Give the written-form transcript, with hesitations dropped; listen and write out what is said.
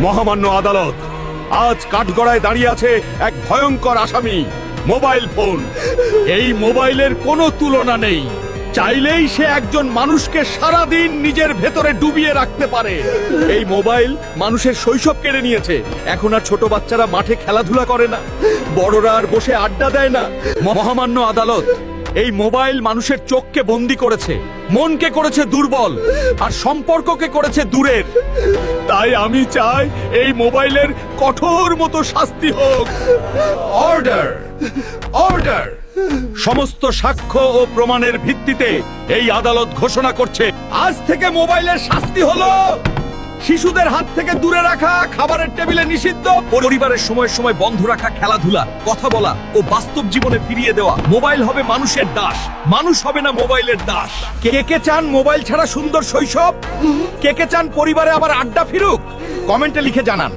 মহামান্য আদালত, আজ কাঠগড়ায় দাঁড়িয়ে আছে এক ভয়ঙ্কর আসামি, মোবাইল ফোন। এই মোবাইলের কোনো তুলনা নেই। চাইলেই সে একজন মানুষকে সারা দিন নিজের ভেতরে ডুবিয়ে রাখতে পারে। এই মোবাইল মানুষের শৈশব কেড়ে নিয়েছে। এখন আর ছোট বাচ্চারা মাঠে খেলাধুলা করে না, বড়রা আর বসে আড্ডা দেয় না। মহামান্য আদালত, এই মোবাইল মানুষের চোখকে বন্দি করেছে, মনকে করেছে দুর্বল, আর সম্পর্ককে করেছে দূরের। তাই আমি চাই এই মোবাইলের কঠোর মতো শাস্তি হোক। Order, order. সমস্ত সাক্ষ্য ও প্রমাণের ভিত্তিতে এই আদালত ঘোষণা করছে, আজ থেকে মোবাইলের শাস্তি হলো শিশুদের হাত থেকে দূরে রাখা, খাবারের টেবিলে নিষিদ্ধ, পরিবারের সময় সময় বন্ধ রাখা খেলাধুলা, কথা বলা ও বাস্তব জীবনে ফিরিয়ে দেওয়া। মোবাইল হবে মানুষের দাস, মানুষ হবে না মোবাইলের দাস। কে কে চান মোবাইল ছাড়া সুন্দর শৈশব? কে কে চান পরিবারে আবার আড্ডা ফিরুক? কমেন্টে লিখে জানান।